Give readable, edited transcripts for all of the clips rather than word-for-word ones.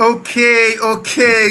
Okay.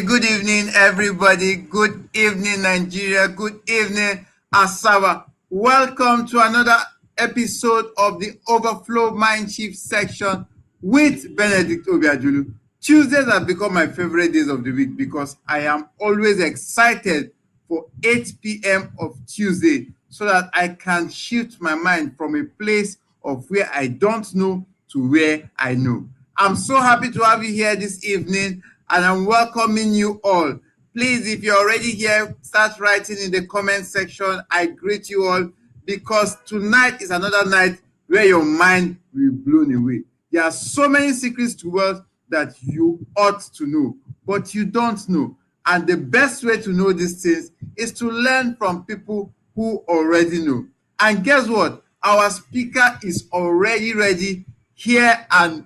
Good evening, everybody. Good evening, Nigeria. Good evening, Asaba. Welcome to another episode of the Overflow Mindshift section with Benedict Obiajulu. Tuesdays have become my favorite days of the week because I am always excited for 8 p.m. of Tuesday so that I can shift my mind from a place of where I don't know to where I know. I'm so happy to have you here this evening and I'm welcoming you all. Please, if you're already here, start writing in the comment section. I greet you all because tonight is another night where your mind will be blown away. There are so many secrets to wealth that you ought to know, but you don't know. And the best way to know these things is to learn from people who already know. And guess what? Our speaker is already ready here and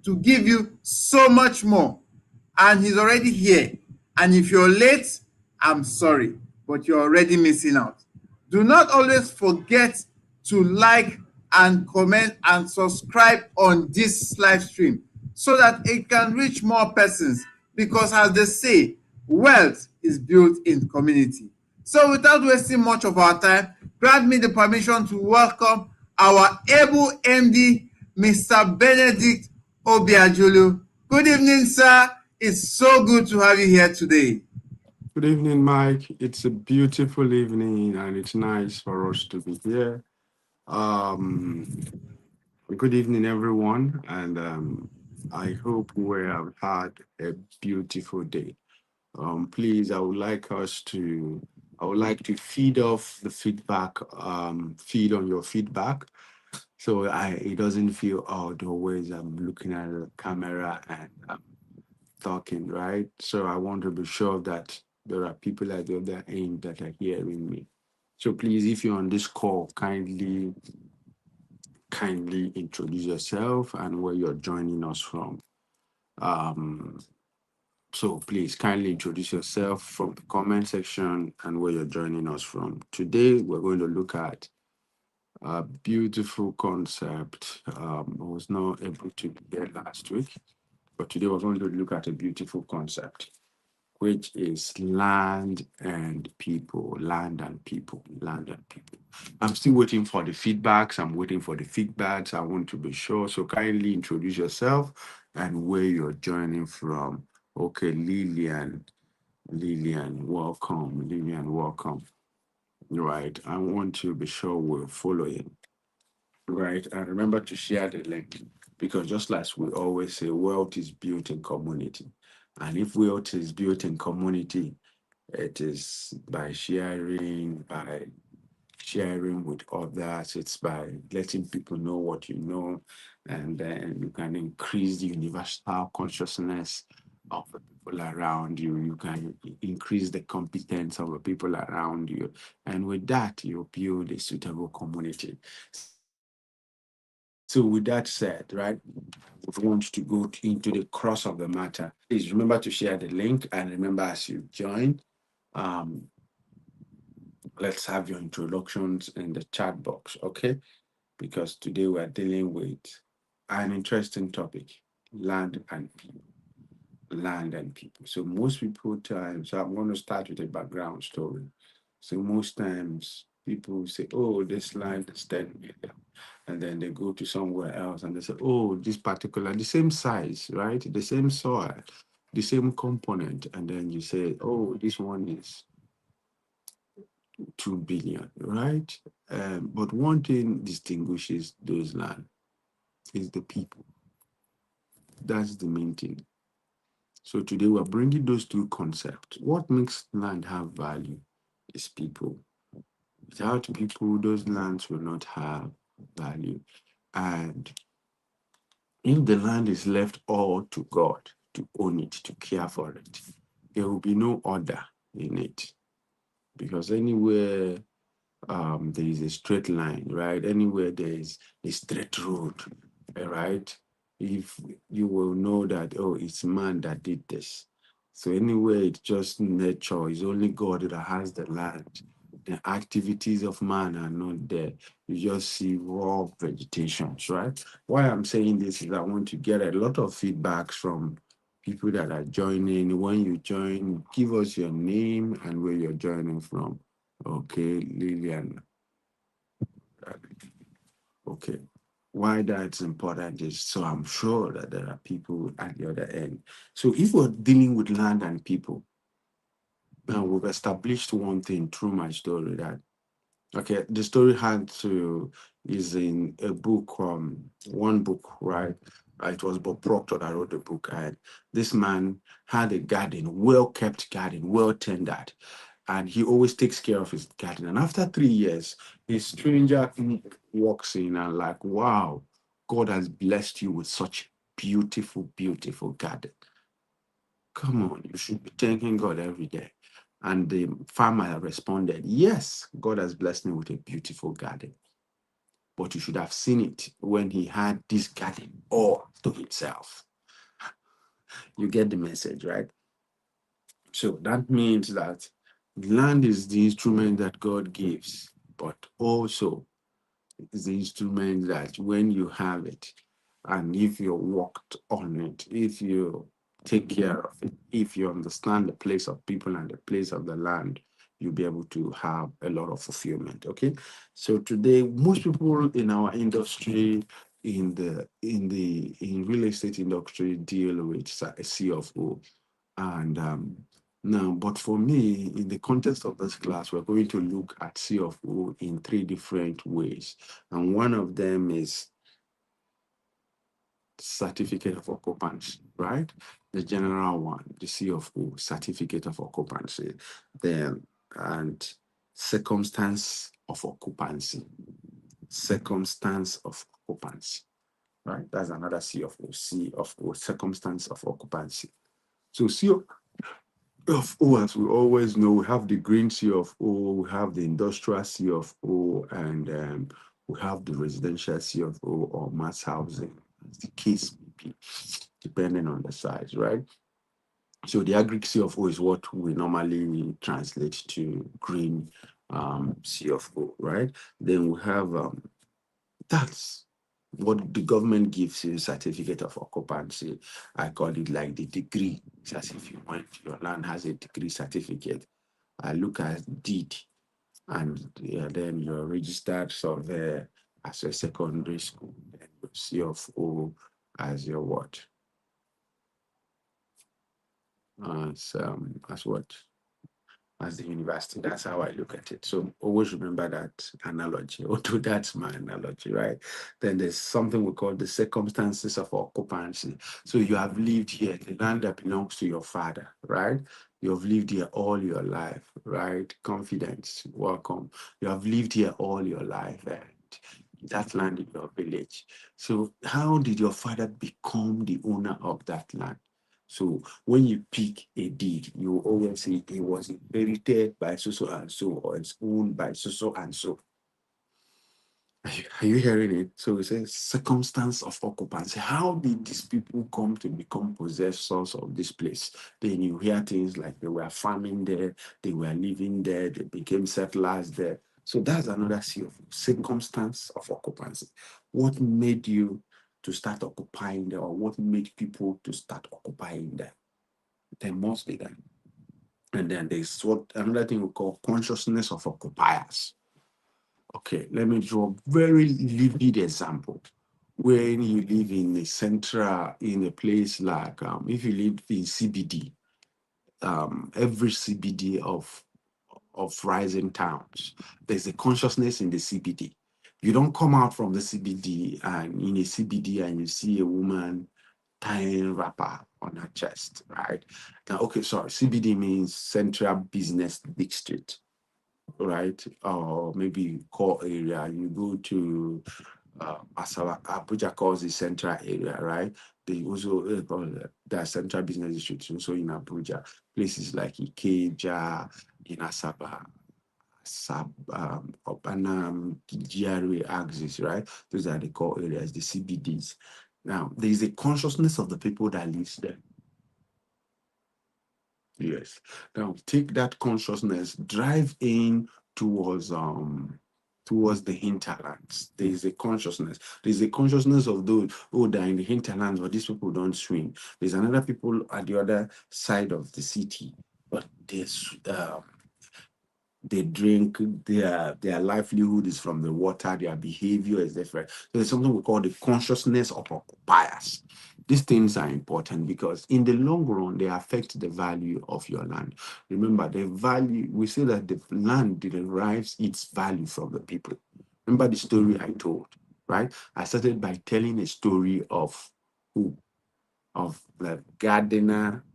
to give you so much more. And he's already here. And if you're late, I'm sorry, but you're already missing out. Do not always forget to like and comment and subscribe on this live stream so that it can reach more persons. Because as they say, wealth is built in community. So without wasting much of our time, grant me the permission to welcome our able MD, Mr. Benedict Obiajulu. Good evening, sir. It's so good to have you here today. Good evening, Mike. It's a beautiful evening and it's nice for us to be here. Um, Good evening, everyone, and I hope we have had a beautiful day. Please, I would like to feed off the feedback, feed on your feedback, so it doesn't feel odd always. I'm looking at the camera and talking, right? So I want to be sure that there are people at the other end that are hearing me. So please, if you're on this call, kindly introduce yourself and where you're joining us from. Um, so please kindly introduce yourself from the comment section and where you're joining us from. Today we're going to look at a beautiful concept. I was not able to be there last week, but today we're going to look at a beautiful concept, which is land and people, land and people, land and people. I'm still waiting for the feedbacks. I'm waiting for the feedbacks. I want to be sure. So kindly introduce yourself and where you're joining from. Okay, Lillian, welcome. Lillian, welcome. Right. I want to be sure we're following. Right. And remember to share the link because just like we always say, wealth is built in community. And if wealth is built in community, it is by sharing with others. It's by letting people know what you know, and then you can increase the universal consciousness of the people around you. You can increase the competence of the people around you, and with that, you build a suitable community. So, with that said, right, we want to go into the cross of the matter. Please remember to share the link, and remember as you join. Um, let's have your introductions in the chat box, okay? Because today we're dealing with an interesting topic, land and people. Land and people. So most people times, so I'm going to start with a background story. So most times people say, oh, this land is 10 million. And then they go to somewhere else and they say, oh, this particular, the same size, right? The same soil, the same component. And then you say, oh, this one is 2 billion, right? But one thing distinguishes those land is the people. That's the main thing. So today we're bringing those two concepts. What makes land have value is people. Without people, those lands will not have value. And if the land is left all to God to own it, to care for it, there will be no order in it. Because anywhere there is a straight line, right? Anywhere there is a straight road, right? If you will know that, oh, it's man that did this. So anywhere it's just nature, it's only God that has the land. The activities of man are not there. You just see raw vegetations, right? Why I'm saying this is I want to get a lot of feedbacks from people that are joining. When you join, give us your name and where you're joining from. Okay, Lillian. Okay. Why that's important is so I'm sure that there are people at the other end. So if we're dealing with land and people, now we've established one thing through my story that okay, the story had to is in a book, one book, right? It was Bob Proctor that wrote the book, and this man had a garden, well kept garden, well tended, and he always takes care of his garden. And after 3 years, a stranger walks in and like, wow, God has blessed you with such beautiful, beautiful garden. Come on, you should be thanking God every day. And the farmer responded, yes, God has blessed me with a beautiful garden. But you should have seen it when he had this garden all to himself. You get the message, right? So that means that land is the instrument that God gives, but also is the instrument that when you have it, and if you worked on it, if you take care of it, if you understand the place of people and the place of the land, you'll be able to have a lot of fulfillment. Okay. So today, most people in our industry, in real estate industry, deal with a CFO. And now, but for me, in the context of this class, we're going to look at CFO in three different ways. And one of them is certificate of occupancy, right? The general one, the CFO, certificate of occupancy, then and circumstance of occupancy, circumstance of occupancy, right? That's another CFO, circumstance of occupancy. So CFO, as we always know, we have the green CFO, we have the industrial CFO, and we have the residential CFO or mass housing, as the case may be, depending on the size, right? So the agri CFO is what we normally translate to green CFO, right? Then we have that's what the government gives you, certificate of occupancy. I call it like the degree. It's as if you went, your land has a degree certificate. I look at deed, and yeah, then you're registered surveyor as a secondary school, and your CFO as your what? As what? As the university. That's how I look at it. So always remember that analogy, although that's my analogy, right? Then there's something we call the circumstances of occupancy. So you have lived here, the land that belongs to your father, right? You have lived here all your life, right? Confidence, welcome. You have lived here all your life, and that land in your village. So how did your father become the owner of that land? So when you pick a deed, you always say it was inherited by so and so, or it's owned by so and so. Are you hearing it? So it says circumstance of occupancy. How did these people come to become possessors of this place? Then you hear things like they were farming there, they were living there, they became settlers there. So that's another C of circumstance of occupancy. What made you to start occupying there, or what made people to start occupying there? There must be that. And then there's what another thing we call consciousness of occupiers. Okay, let me draw a very vivid example. When you live in a central, in a place like, if you live in CBD, every CBD of rising towns, there's a consciousness in the CBD. You don't come out from the CBD and in a CBD and you see a woman tying wrapper on her chest, right? Now, okay, sorry, CBD means Central Business District, right? Or maybe core area. You go to Abuja calls the central area, right? They also call the central business district also in Abuja. Places like Ikeja, in Asaba, Opanam, GRA axis, right? Those are the core areas, the CBDs. Now, there is a consciousness of the people that lives there. Yes. Now, take that consciousness, drive in towards towards the hinterlands. There is a consciousness. There's a consciousness of those who are in the hinterlands, but these people don't swim. There's another people at the other side of the city, but they drink, their livelihood is from the water, their behavior is different. So there's something we call the consciousness of occupiers. These things are important because in the long run, they affect the value of your land. Remember, the value, we say that the land derives its value from the people. Remember the story I told, right? I started by telling a story of who? Of the gardener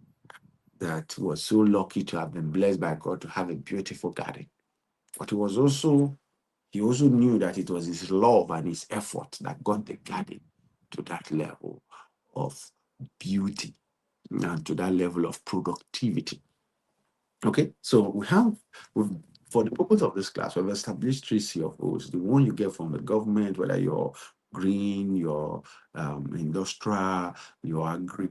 that was so lucky to have been blessed by God to have a beautiful garden. But he also knew that it was his love and his effort that got the garden to that level of beauty and to that level of productivity. Okay, so we've, for the purpose of this class, we've established three CFOs. The one you get from the government, whether you're green, your industrial, your agri,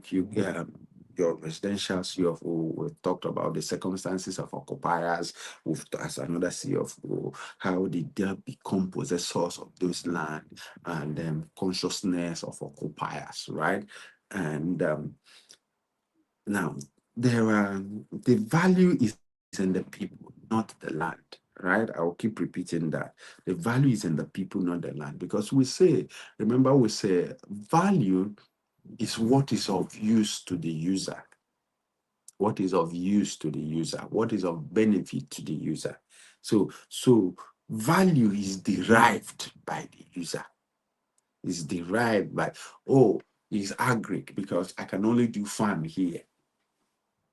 your residential CFO. We've talked about the circumstances of occupiers. We've as another CFO, how did they become possessors of those land, and then consciousness of occupiers, right? And now, the value is in the people, not the land, right? I'll keep repeating that. The value is in the people, not the land, because remember, we say value is what is of use to the user. What is of use to the user? What is of benefit to the user? So value is derived by the user. Is derived by, oh, it's agric because I can only do farm here.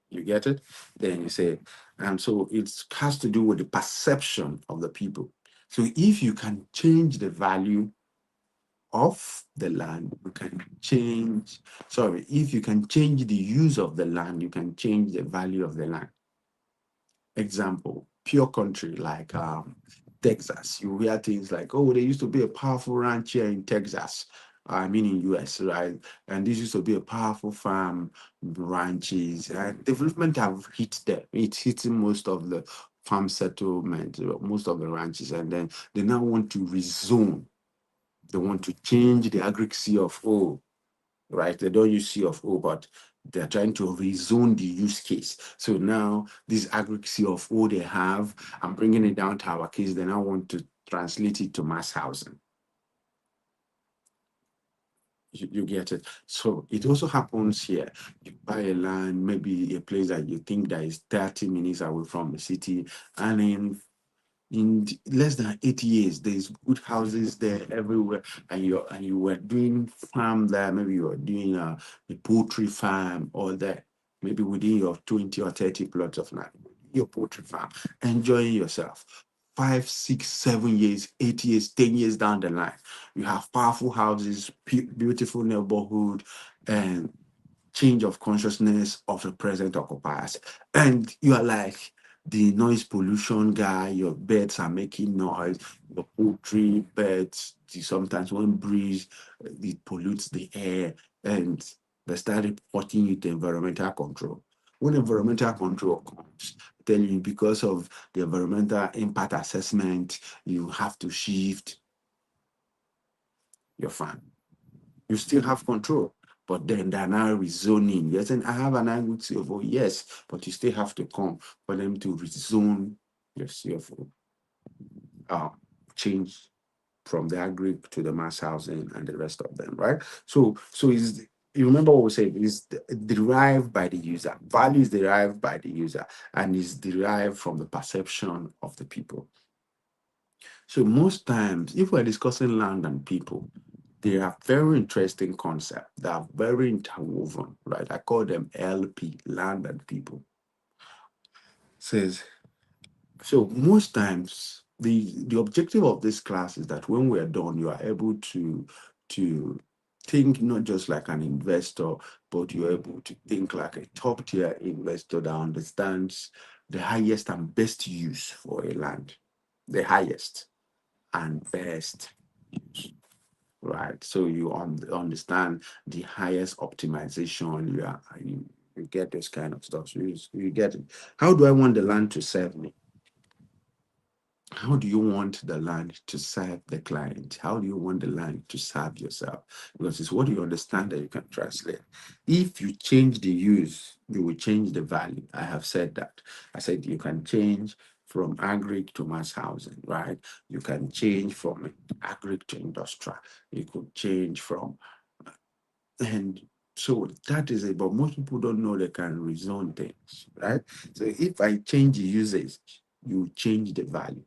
You get it? Then you say, and so it has to do with the perception of the people. So if you can change the value of the land, you can change, sorry, if you can change the use of the land, you can change the value of the land. Example, pure country like Texas. You hear things like, oh, there used to be a powerful ranch here in Texas. I mean in US, right? And this used to be a powerful farm, ranches. Development have hit there. It's hitting most of the farm settlement, most of the ranches, and then they now want to rezone. They want to change the aggregate of right? They don't use C of O, but they're trying to rezone the use case. So now this aggregate C of O they have, I'm bringing it down to our case. They now want to translate it to mass housing. You get it. So it also happens here. You buy a land, maybe a place that you think that is 30 minutes away from the city, and in less than 80 years, there's good houses there everywhere, and you were doing farm there. Maybe you were doing a poultry farm, or that maybe within your 20 or 30 plots of land, your poultry farm, enjoying yourself. 5, 6, 7 years, 8 years, 10 years down the line, you have powerful houses, beautiful neighborhood, and change of consciousness of the present occupiers. And you are like the noise pollution guy, your birds are making noise, your poultry, birds, sometimes when breeze, it pollutes the air, and they start reporting you to environmental control. When environmental control comes, tell you because of the environmental impact assessment, you have to shift your farm. You still have control. But then they're now rezoning. You're saying, I have an angle CFO. Yes, but you still have to come for them to rezone your CFO. Change from the agri to the mass housing and the rest of them, right? So is you remember what we said is derived by the user. Value is derived by the user and is derived from the perception of the people. So most times, if we're discussing land and people, they are very interesting concepts that are very interwoven, right? I call them LP, land and people. Says so most times the objective of this class is that when we're done, you are able to think not just like an investor, but you're able to think like a top tier investor that understands the highest and best use for a land, the highest and best use, right? So you understand the highest optimization. You get this kind of stuff. So you get it. How do I want the land to serve me? How do you want the land to serve the client? How do you want the land to serve yourself? Because it's what you understand that you can translate. If you change the use, you will change the value. I have said that. I said you can change from agri to mass housing, right? You can change from agri to industrial. You could change from, and so that is it. But most people don't know they can rezone things, right? So if I change the usage, you change the value.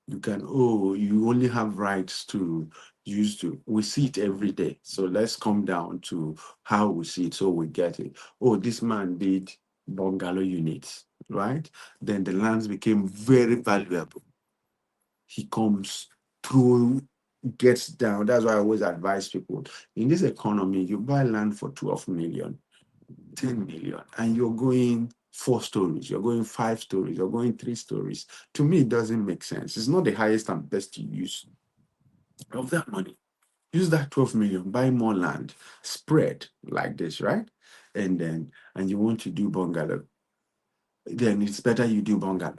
You can, oh, you only have rights to use to, we see it every day. So let's come down to how we see it so we get it. Oh, this man did bungalow units, right? Then the lands became very valuable. He comes through, gets down. That's why I always advise people in this economy, you buy land for 12 million, 10 million, and you're going 4 stories, you're going 5 stories, you're going 3 stories. To me, it doesn't make sense. It's not the highest and best use of that money. Use that 12 million, buy more land, spread like this, right? And you want to do bungalow, then it's better you do bungalow.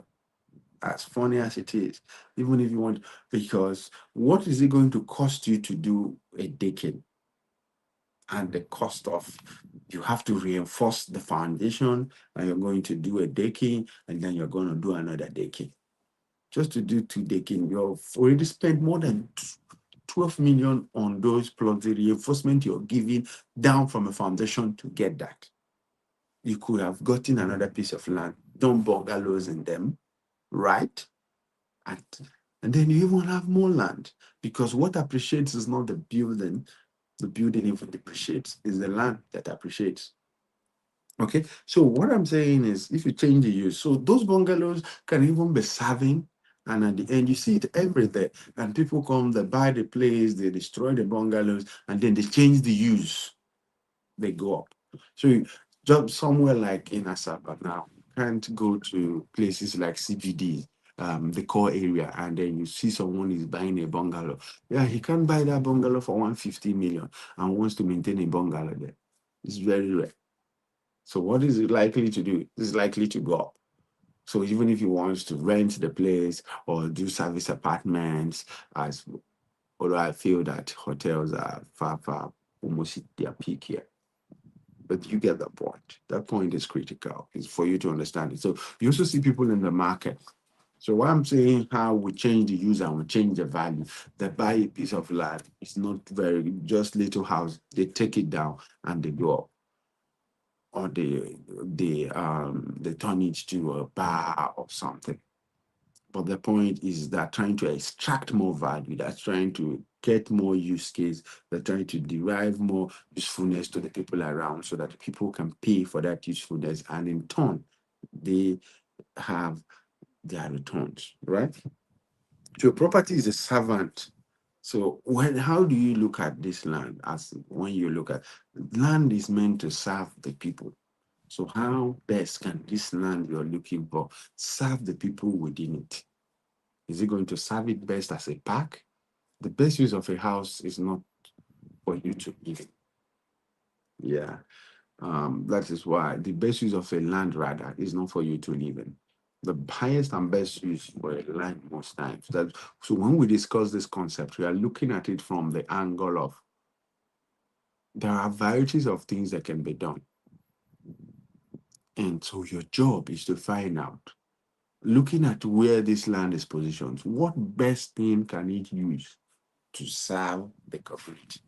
As funny as it is, even if you want, because what is it going to cost you to do a decking? And the cost of, you have to reinforce the foundation, and you're going to do a decking, and then you're going to do another decking. Just to do 2 decking, you've already spent more than 12 million on those plus the reinforcement you're giving down from a foundation to get that. You could have gotten another piece of land, done bungalows in them, right? And, and then you even have more land, because what appreciates is not the building even depreciates, is the land that appreciates. Okay, so what I'm saying is, if you change the use, so those bungalows can even be serving, and at the end, you see it everywhere. And people come, they buy the place, they destroy the bungalows, and then they change the use, they go up. So you jump somewhere like in Asaba now, can't go to places like CBD, the core area, and then you see someone is buying a bungalow. Yeah, he can't buy that bungalow for 150 million and wants to maintain a bungalow there. It's very rare. So what is it likely to do? It's likely to go up. So even if he wants to rent the place or do service apartments, as although I feel that hotels are far almost hit their peak here. But you get the point. That point is critical. It's for you to understand it. So you also see people in the market. So what I'm saying, how we change the use and we change the value. They buy a piece of land. It's not very, just little house. They take it down and they go up, or they turn it to a bar or something. But the point is that trying to extract more value, that's trying to get more use case, they're trying to derive more usefulness to the people around so that people can pay for that usefulness, and in turn they have their returns, right? So property is a servant. So how do you look at this land? As when you look at, land is meant to serve the people. So how best can this land you're looking for serve the people within it? Is it going to serve it best as a park? The best use of a house is not for you to live in. Yeah. That is why the best use of a land rather is not for you to live in. The highest and best use for a land most times. So when we discuss this concept, we are looking at it from the angle of there are varieties of things that can be done. And so your job is to find out, looking at where this land is positioned, what best thing can it use to serve the community?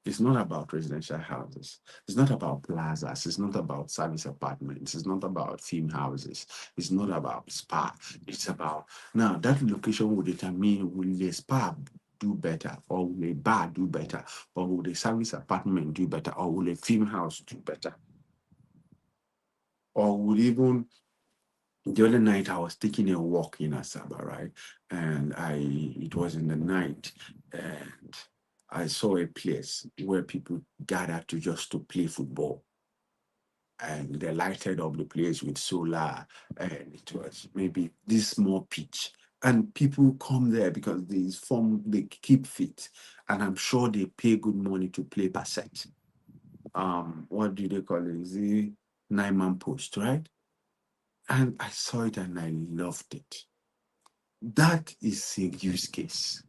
It's not about residential houses. It's not about plazas. It's not about service apartments. It's not about theme houses. It's not about spa. It's about, now that location will determine, will a spa do better, or will a bar do better, or will a service apartment do better, or will a theme house do better, or will even, the other night I was taking a walk in Asaba, right? And it was in the night, and I saw a place where people gathered to just to play football. And they lighted up the place with solar, and it was maybe this small pitch. And people come there because they keep fit. And I'm sure they pay good money to play per set. What do they call it? Is it 9-man post, right? And I saw it and I loved it. That is a use case.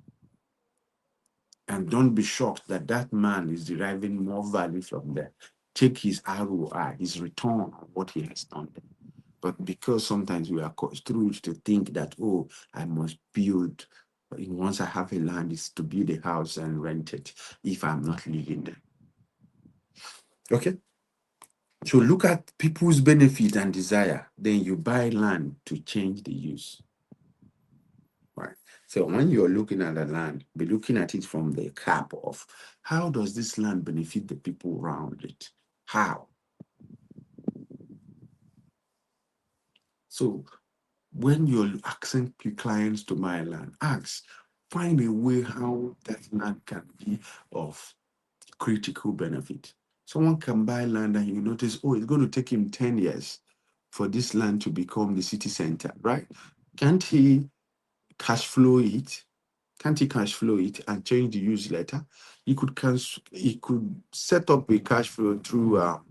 And don't be shocked that that man is deriving more value from there. Take his ROI, his return on what he has done. But because sometimes we are construed to think that, oh, I must build, once I have a land, it's to build a house and rent it if I'm not living there. Okay? So look at people's benefit and desire. Then you buy land to change the use. Right. So when you're looking at the land, be looking at it from the cap of how does this land benefit the people around it? How? So when you're asking clients to buy land, find a way how that land can be of critical benefit. Someone can buy land and you notice, oh, it's going to take him 10 years for this land to become the city center, right? Can't he cash flow it? Can't he cash flow it and change the use later? He could set up a cash flow through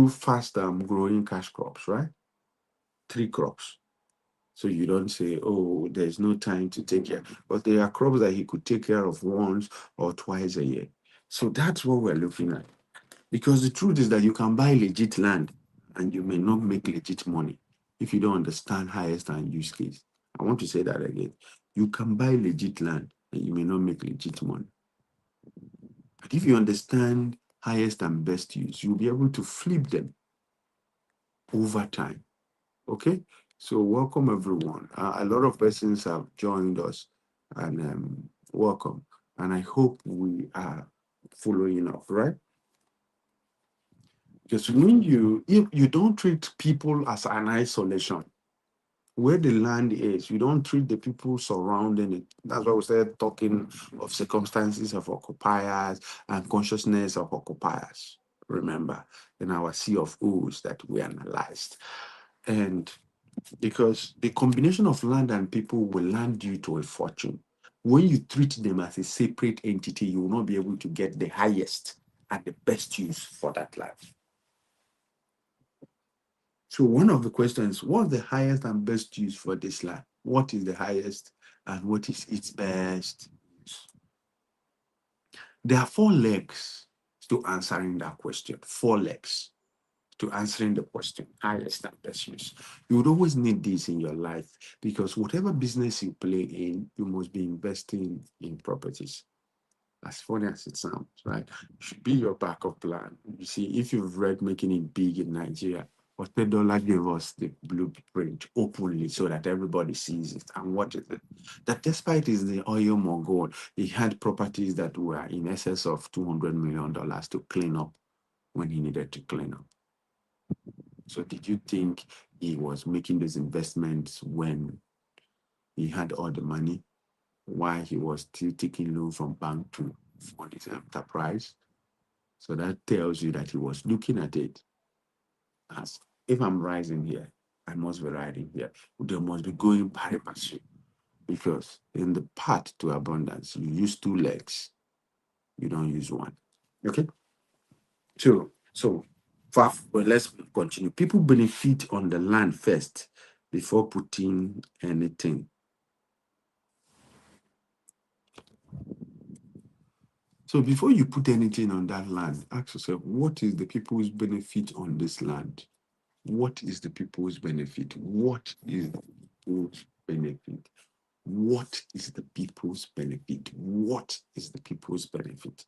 fast growing cash crops, right? 3 crops. So you don't say, oh, there's no time to take care. But there are crops that he could take care of once or twice a year. So that's what we're looking at. Because the truth is that you can buy legit land and you may not make legit money if you don't understand highest and use case. I want to say that again. You can buy legit land and you may not make legit money. But if you understand highest and best use, you'll be able to flip them over time. Okay? So welcome everyone. A lot of persons have joined us and welcome. And I hope we are following up, right? Because when if you don't treat people as an isolation, where the land is, you don't treat the people surrounding it. That's why we started talking of circumstances of occupiers and consciousness of occupiers. Remember, in our sea of O's that we analyzed. And because the combination of land and people will land you to a fortune. When you treat them as a separate entity, you will not be able to get the highest and the best use for that land. So one of the questions, what's the highest and best use for this land? What is the highest and what is its best use? There are 4 legs to answering that question. 4 legs to answering the question, highest and best use. You would always need this in your life because whatever business you play in, you must be investing in properties. As funny as it sounds, right? It should be your backup plan. You see, if you've read Making It Big in Nigeria, Otedola gave us the blueprint openly so that everybody sees it. And what is it? That despite he's the oil mogul, he had properties that were in excess of $200 million to clean up when he needed to clean up. So did you think he was making those investments when he had all the money? Why he was still taking loan from bank to fund his enterprise? So that tells you that he was looking at it as, if I'm rising here, I must be riding here. They must be going pari passu. Because in the path to abundance, you use 2 legs. You don't use one. Okay? So but let's continue. People benefit on the land first before putting anything. So before you put anything on that land, ask yourself, what is the people's benefit on this land? What is the people's benefit? What is the people's benefit? What is the people's benefit? What is the people's benefit?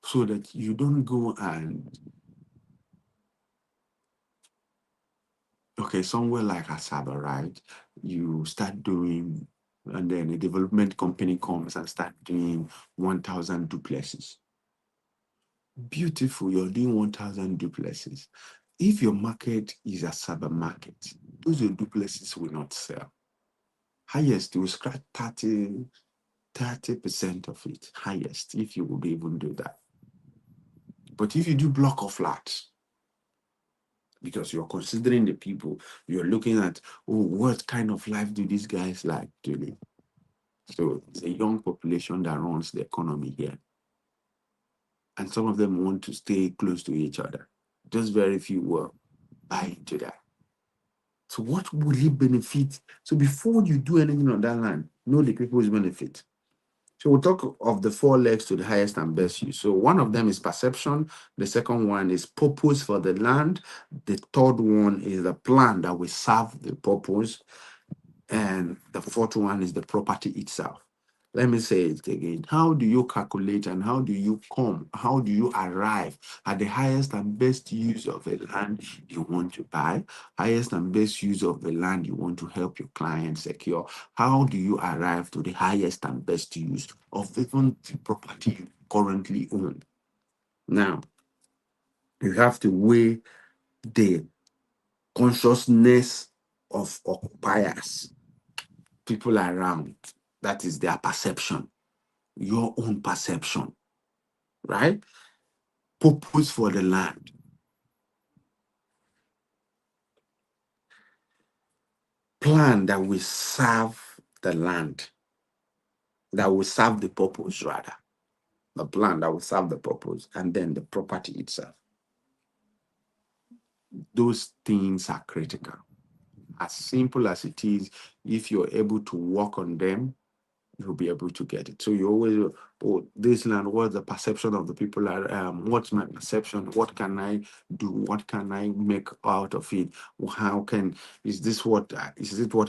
So that you don't go and, okay, somewhere like Asaba, right? You start doing, and then a development company comes and start doing 1,000 duplexes. Beautiful, you're doing 1,000 duplexes. If your market is a Asaba market, those duplexes will not sell. Highest, you will scratch 30% of it, highest, if you would even do that. But if you do block of flats, because you're considering the people, you're looking at, oh, what kind of life do these guys like to live? So it's a young population that runs the economy here. And some of them want to stay close to each other. Just very few will buy into that. So what will it benefit? So before you do anything on that land, know the people's benefit. So we'll talk of the four legs to the highest and best use. So one of them is perception. The second one is purpose for the land. The third one is the plan that will serve the purpose. And the fourth one is the property itself. Let me say it again. How do you calculate and how do you arrive at the highest and best use of a land you want to buy, highest and best use of the land you want to help your client secure? How do you arrive to the highest and best use of even the property you currently own? Now, you have to weigh the consciousness of occupiers, people around. That is their perception, your own perception, right? Purpose for the land. Plan that will serve the land, that will serve the purpose, rather. The plan that will serve the purpose, and then the property itself. Those things are critical. As simple as it is, if you're able to work on them, you'll be able to get it. So you always, oh, this land, what's the perception of the people? What's my perception? What can I do? What can I make out of it? How can, is it what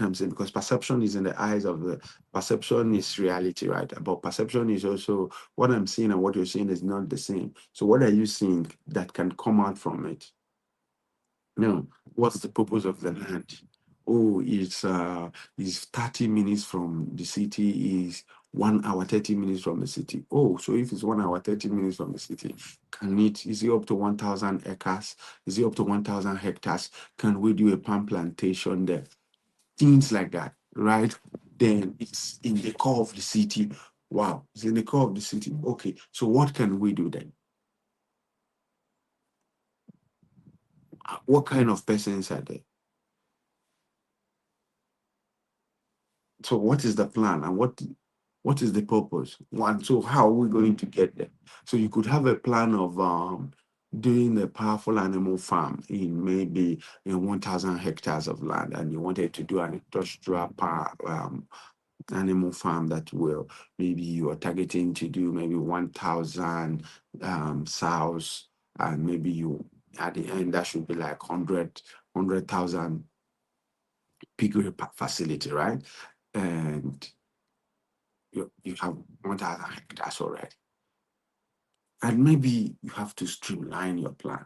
I'm saying? Because perception is in the eyes of the, perception is reality, right? But perception is also what I'm seeing, and what you're seeing is not the same. So what are you seeing that can come out from it? No, what's the purpose of the land? Oh, it's 30 minutes from the city, is 1 hour 30 minutes from the city. Oh, so if it's 1 hour 30 minutes from the city, is it up to 1,000 acres? Is it up to 1,000 hectares? Can we do a palm plantation there? Things like that, right? Then it's in the core of the city. Wow, it's in the core of the city. Okay, so what can we do then? What kind of persons are there? So what is the plan, and what is the purpose? One, so how are we going to get there? So you could have a plan of doing a powerful animal farm in maybe in 1,000 hectares of land, and you wanted to do an industrial animal farm that will, maybe you are targeting to do maybe 1,000 sows, and maybe you, at the end, that should be like 100,000 piggery facility, right? And you have 1,000 hectares already. And maybe you have to streamline your plan.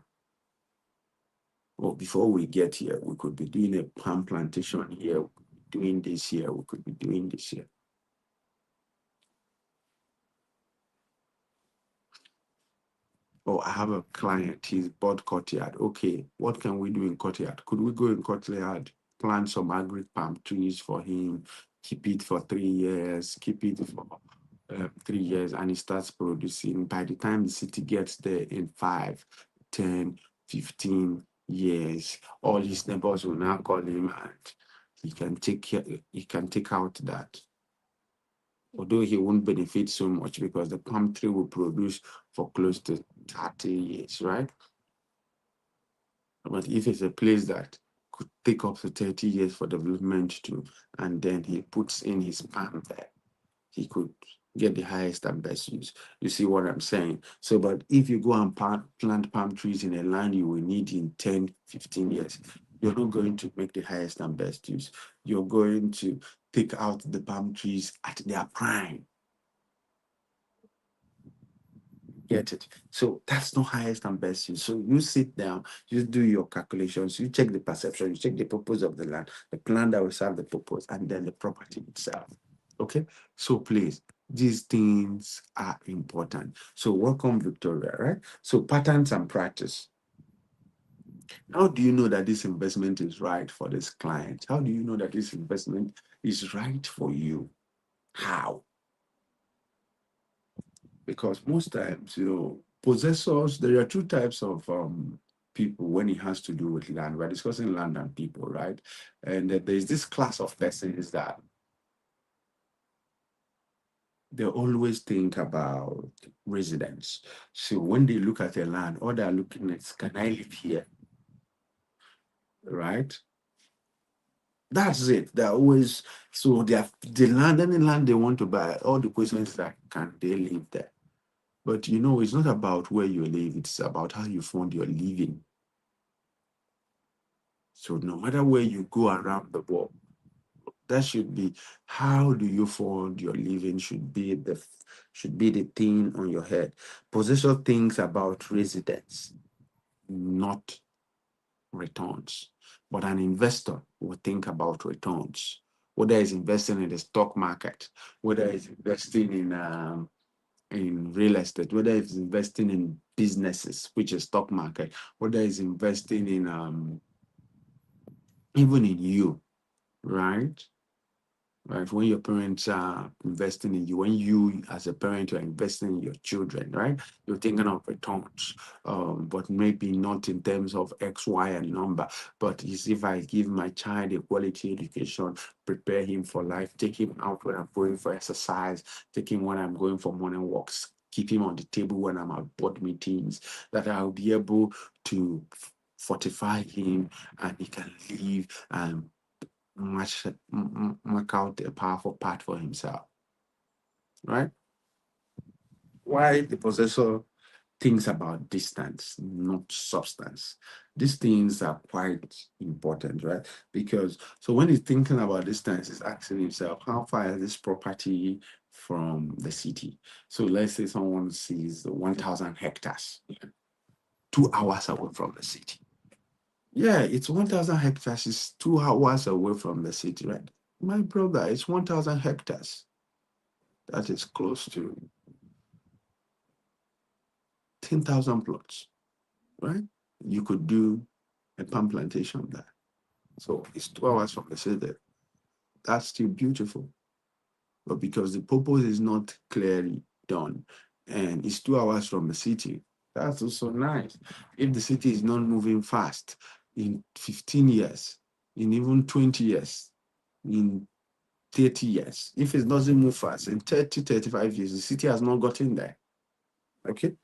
Well, before we get here, we could be doing a palm plantation here, doing this here, we could be doing this here. Oh, I have a client, he's bought courtyard. Okay, what can we do in courtyard? Could we go in courtyard, plant some agri palm trees for him, keep it for 3 years, keep it for 3 years, and it starts producing. By the time the city gets there in 5, 10, 15 years, all his neighbors will now call him, and he can take out that. Although he won't benefit so much because the palm tree will produce for close to 30 years, right? But if it's a place that could take up to 30 years for development to, and then he puts in his palm there, he could get the highest and best use. You see what I'm saying? So, but if you go and plant palm trees in a land you will need in 10, 15 years, you're not going to make the highest and best use. You're going to take out the palm trees at their prime. Get it? So that's not highest and best use. So you sit down, you do your calculations, you check the perception, you check the purpose of the land, the plan that will serve the purpose, and then the property itself. Okay, so please, these things are important. So welcome, Victoria, right? So patterns and practice. How do you know that this investment is right for this client? How do you know that this investment is right for you? How? Because most times, possessors, there are two types of people when it has to do with land. We're discussing land and people, right? And there's this class of persons that they always think about residence. So when they look at a land, all they're looking at is, can I live here? Right? That's it. They're always so they have the land, any land they want to buy. All the questions are, can they live there? But it's not about where you live, it's about how you fund your living. So no matter where you go around the world, that should be how do you fund your living should be the thing on your head. Possessor thinks about residence, not returns. But an investor will think about returns, whether it's investing in the stock market, whether it's investing in real estate, whether it's investing in businesses, which is stock market, whether it's investing in even in you, right? Right, when your parents are investing in you, when you as a parent are investing in your children, right, you're thinking of returns, but maybe not in terms of X, Y, and number, but is if I give my child a quality education, prepare him for life, take him out when I'm going for exercise, take him when I'm going for morning walks, keep him on the table when I'm at board meetings, that I'll be able to fortify him and he can live and mark out a powerful path for himself, right? Why the possessor thinks about distance, not substance. These things are quite important, right? Because so when he's thinking about distance, he's asking himself, how far is this property from the city? So let's say someone sees 1,000 hectares, 2 hours away from the city. Yeah, it's 1,000 hectares, it's 2 hours away from the city, right? My brother, it's 1,000 hectares. That is close to 10,000 plots, right? You could do a palm plantation there. So it's 2 hours from the city. That's still beautiful. But because the purpose is not clearly done and it's 2 hours from the city, that's also nice. If the city is not moving fast in 15 years, in even 20 years, in 30 years, if it doesn't move fast in 30, 35 years, the city has not gotten there. Okay.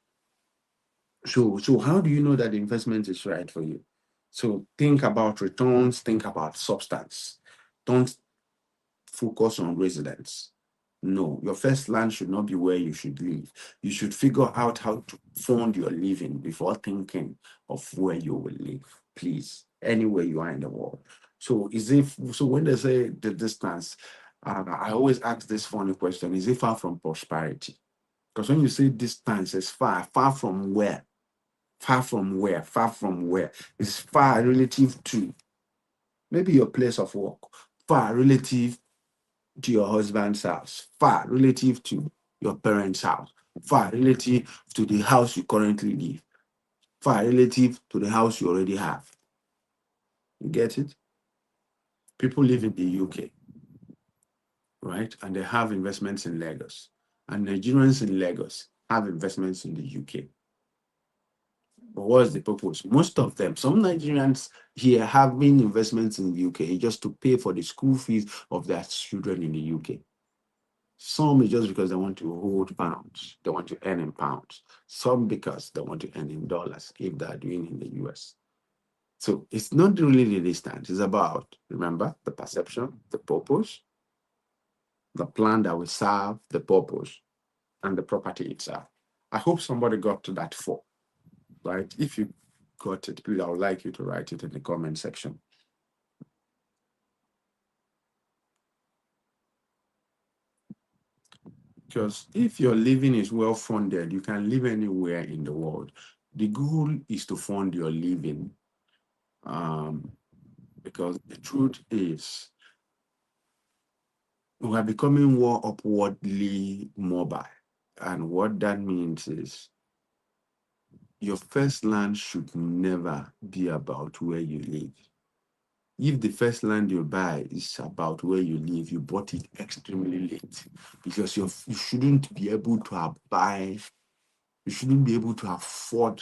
So how do you know that the investment is right for you? So think about returns, think about substance. Don't focus on residence. No, your first land should not be where you should live. You should figure out how to fund your living before thinking of where you will live. Please, anywhere you are in the world. So when they say the distance, I always ask this funny question: is it far from prosperity? Because when you say distance, it's far. Far from where? Far from where? Far from where? It's far relative to maybe your place of work, far relative to your husband's house, far relative to your parents' house, far relative to the house you currently live, far relative to the house you already have. You get it? People live in the UK, right? And they have investments in Lagos. And Nigerians in Lagos have investments in the UK. But what's the purpose? Most of them, some Nigerians here having investments in the UK just to pay for the school fees of their children in the UK. Some is just because they want to hold pounds, they want to earn in pounds. Some because they want to earn in dollars if they're doing in the US. So it's not really the distance, it's about, remember, the perception, the purpose, the plan that will serve the purpose, and the property itself. I hope somebody got to that four. Right? If you got it, please, I would like you to write it in the comment section. Because if your living is well funded, you can live anywhere in the world. The goal is to fund your living. Because the truth is, we are becoming more upwardly mobile. And what that means is your first land should never be about where you live. If the first land you buy is about where you live, you bought it extremely late because you shouldn't be able to buy, you shouldn't be able to afford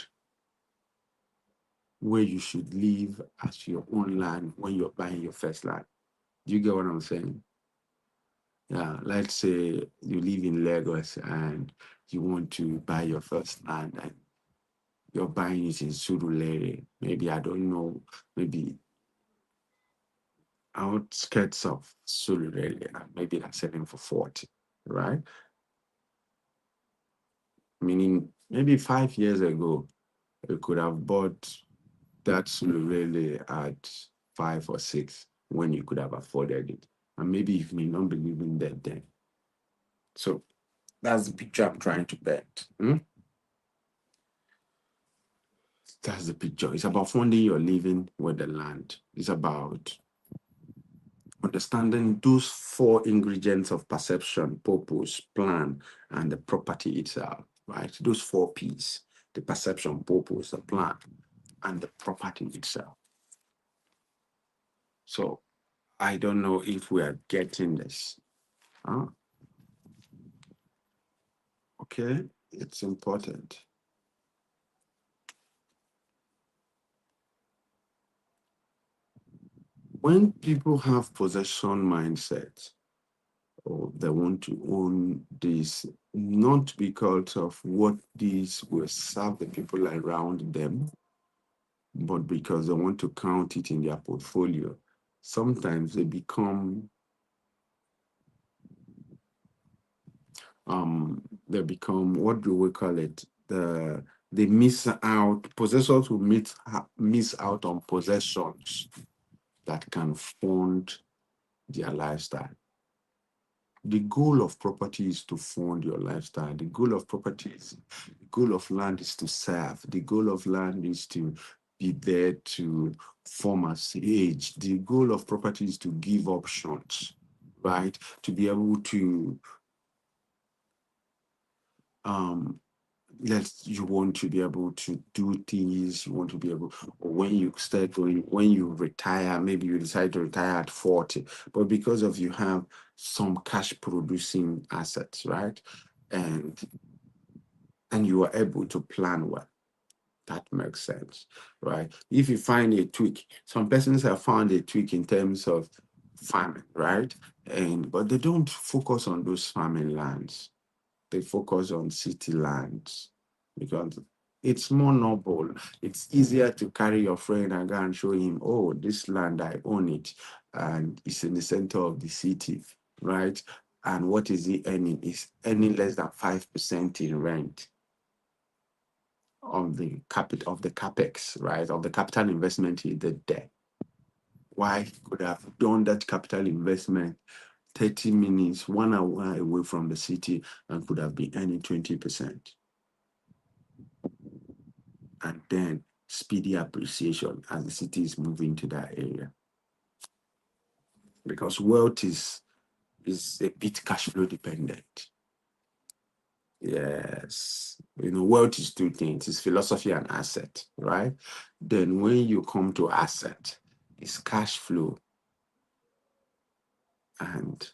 where you should live as your own land when you're buying your first land. Do you get what I'm saying? Yeah, let's say you live in Lagos and you want to buy your first land and you're buying it in Surulere. Maybe, I don't know, maybe outskirts of Surulere, and maybe they're selling for 40, right? Meaning maybe 5 years ago, you could have bought that Surulere at 5 or 6 when you could have afforded it. And maybe you may not be living there then. So that's the picture I'm trying to paint. That's the picture. It's about funding your living with the land. It's about understanding those 4 ingredients of perception, purpose, plan, and the property itself, right? Those 4 P's: the perception, purpose, the plan, and the property itself. So I don't know if we are getting this. Okay, it's important. When people have possession mindset, or they want to own this, not because of what this will serve the people around them, but because they want to count it in their portfolio, sometimes they become what do we call it? They miss out. Possessors will miss out on possessions that can fund their lifestyle. The goal of property is to fund your lifestyle. The goal of land is to serve. The goal of land is to be there to form as age. The goal of property is to give options, right? To be able to you want to be able to do things, you want to be able, or when you start going, when you retire, maybe you decide to retire at 40, but because of you have some cash producing assets, right? And you are able to plan well. That makes sense, right? If you find a tweak, some persons have found a tweak in terms of farming, right? But they don't focus on those farming lands. They focus on city lands because it's more noble. It's easier to carry your friend and go and show him, oh, this land, I own it, and it's in the center of the city, right? And what is he earning? He's earning less than 5% in rent of the capex, right? Of the capital investment he did there. Why he could have done that capital investment 30 minutes, 1 hour away from the city, and could have been earning 20%. And then speedy appreciation as the city is moving to that area. Because wealth is a bit cash flow dependent. Yes. Wealth is 2 things. It's philosophy and asset, right? Then when you come to asset, it's cash flow and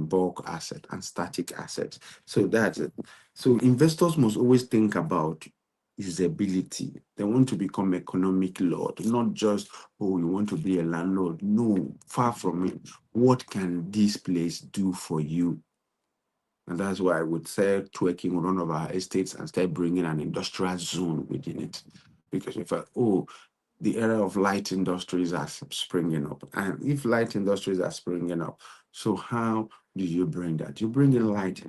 bulk asset and static assets. So that's it. So investors must always think about usability. They want to become economic lord, not just, oh, you want to be a landlord. No, far from it. What can this place do for you? And that's why I would say twerking on one of our estates and start bringing an industrial zone within it. Because if the era of light industries are springing up. And if light industries are springing up, so how do you bring that? You bring in light,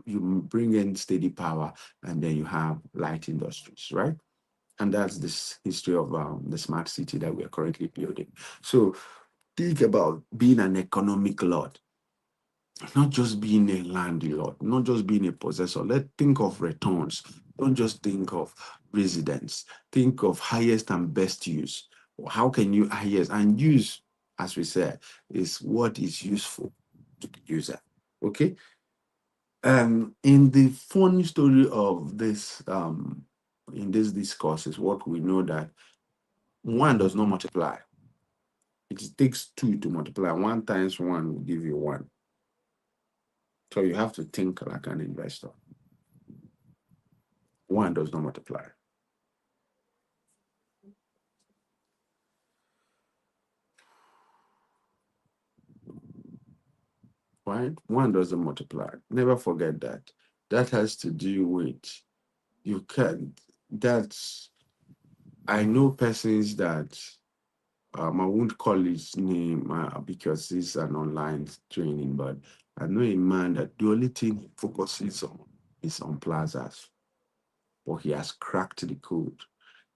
you bring in steady power, and then you have light industries, right? And that's this history of the smart city that we are currently building. So think about being an economic lord, not just being a landlord, not just being a possessor. Let's think of returns. Don't just think of residence. Think of highest and best use. How can you highest and use, as we said, is what is useful to the user. Okay. In the funny story of this, in this discourse is what we know that one does not multiply. It takes two to multiply. 1 times 1 will give you 1. So you have to think like an investor. 1 does not multiply. Right? 1 doesn't multiply. Never forget that. That has to do with you can't. That's I know persons that I won't call his name because it's an online training, but I know a man that the only thing he focuses on is on plazas, but he has cracked the code.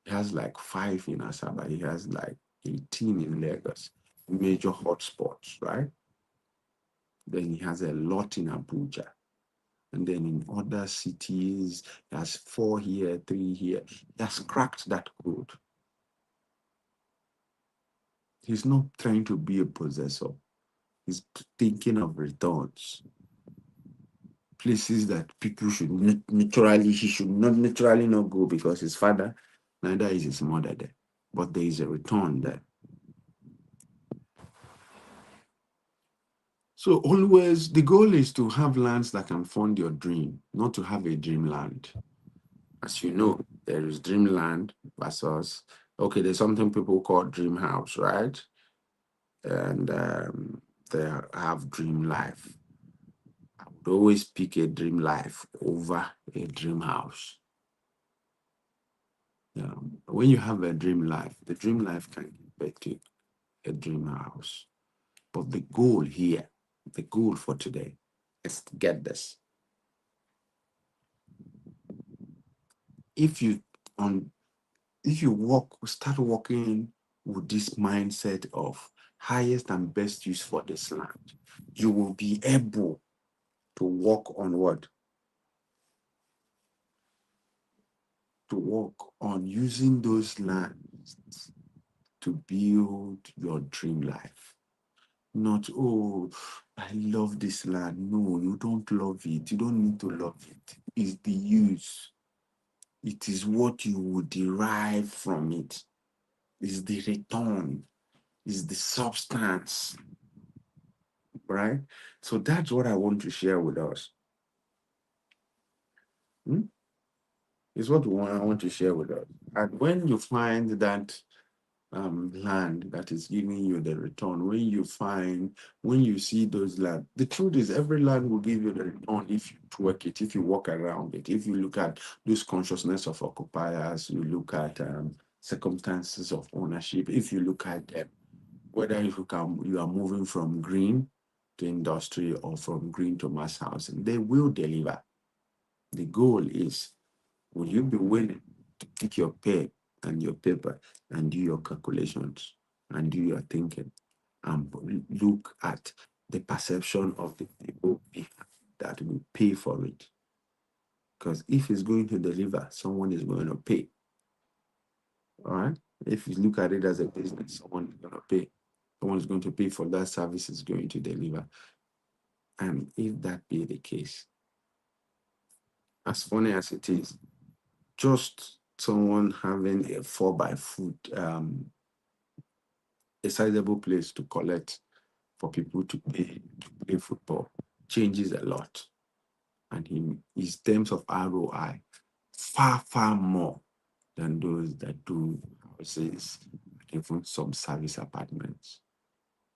He has like 5 in Asaba, he has like 18 in Lagos, major hotspots, right? Then he has a lot in Abuja. And then in other cities, he has 4 here, 3 here. He has cracked that code. He's not trying to be a possessor. He's thinking of returns. Places that people should naturally, he should not naturally not go because his father, neither is his mother there. But there is a return there. So always the goal is to have lands that can fund your dream, not to have a dreamland. As you know, there is dreamland versus, okay, there's something people call dream house, right? And they have dream life. I would always pick a dream life over a dream house. When you have a dream life, the dream life can give back to a dream house. But the goal here, the goal for today is to get this. If you on if you start working with this mindset of highest and best use for this land, you will be able to work on what? To work on using those lands to build your dream life. Not, oh, I love this land. No, you don't love it. You don't need to love it. It's the use. It is what you will derive from it. It's the return. It's the substance. Right? So that's what I want to share with us. Hmm? It's what I want to share with us. And when you find that land that is giving you the return, when you see those land, the truth is every land will give you the return if you twerk it, if you walk around it, if you look at those consciousness of occupiers, you look at circumstances of ownership, if you look at them, whether you are moving from green to industry or from green to mass housing, they will deliver. The goal is, will you be willing to pick your pen and your paper and do your calculations and do your thinking and look at the perception of the people that will pay for it? Because if it's going to deliver, someone is going to pay. All right. If you look at it as a business, someone is going to pay. Someone is going to pay for that service is going to deliver. And if that be the case, as funny as it is, just someone having a 4x foot, a sizable place to collect for people to play football changes a lot. And in his terms of ROI, far, far more than those that do houses, even some service apartments.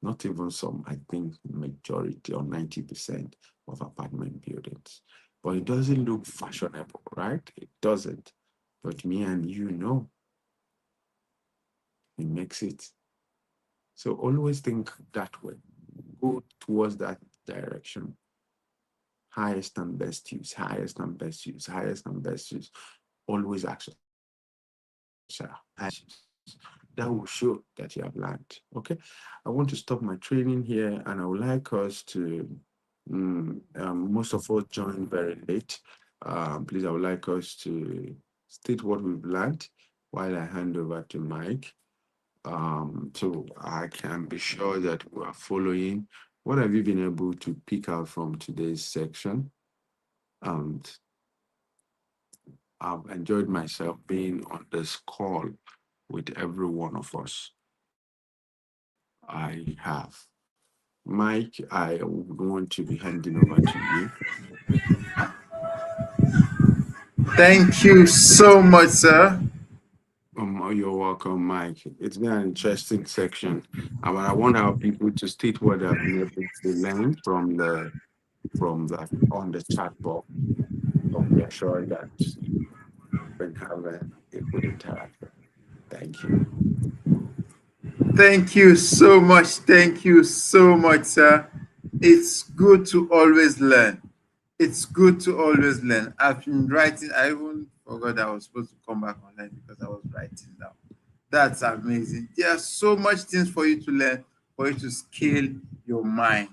Not even some, I think majority or 90% of apartment buildings. But it doesn't look fashionable, right? It doesn't. But me and you know, it makes it. So always think that way. Go towards that direction. Highest and best use, highest and best use, highest and best use. Always ask yourself, that will show that you have learned. Okay. I want to stop my training here and I would like us to, most of us joined very late. Please, I would like us to state what we've learned while I hand over to Mike. So I can be sure that we are following. What have you been able to pick out from today's section? And I've enjoyed myself being on this call with every one of us. I have. Mike, I want to be handing over to you. Thank you so much, sir. You're welcome, Mike. It's been an interesting section. But I want our people to state what they've been able to learn from the on the chat box. So we are sure that we can have a good interaction. Thank you. Thank you so much. Thank you so much, sir. It's good to always learn. It's good to always learn. I've been writing. I even forgot I was supposed to come back online because I was writing down. That's amazing. There are so much things for you to learn, for you to scale your mind.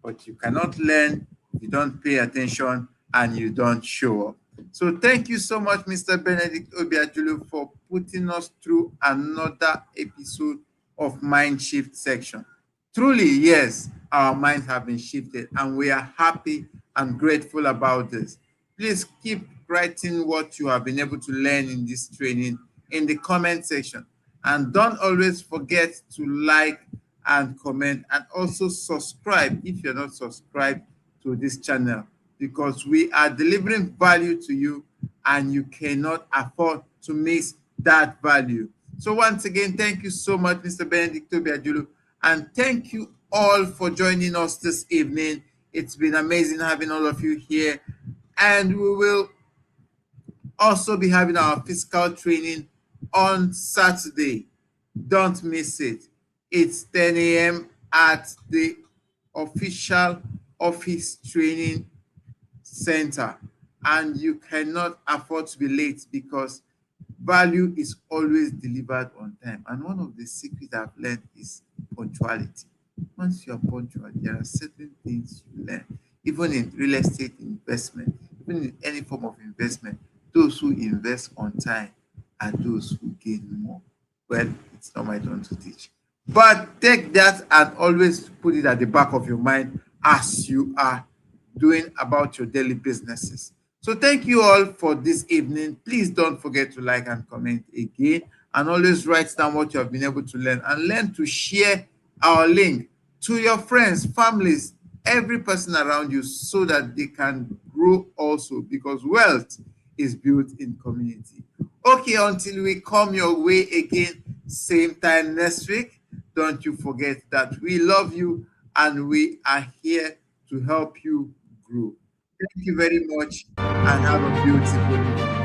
But you cannot learn if you don't pay attention and you don't show up. So thank you so much, Mr. Benedict Obiajulu, for putting us through another episode of Mindshift section. Truly, yes, our minds have been shifted and we are happy and grateful about this. Please keep writing what you have been able to learn in this training in the comment section. And don't always forget to like and comment and also subscribe if you're not subscribed to this channel, because we are delivering value to you and you cannot afford to miss that value. So once again, thank you so much, Mr. Benedict Obiajulu, and thank you all for joining us this evening. It's been amazing having all of you here, and we will also be having our physical training on Saturday. Don't miss it. It's 10 a.m. at the official office training center, and you cannot afford to be late because value is always delivered on time. And one of the secrets I've learned is punctuality. Once you're punctual, there are certain things you learn, even in real estate investment, even in any form of investment. Those who invest on time are those who gain more. Well, it's not my turn to teach, but take that and always put it at the back of your mind as you are doing about your daily businesses. So thank you all for this evening. Please don't forget to like and comment again, and always write down what you have been able to learn, and learn to share our link to your friends, families, every person around you, so that they can grow also, because wealth is built in community. Okay, until we come your way again, same time next week, don't you forget that we love you and we are here to help you grow. Thank you very much and have a beautiful evening.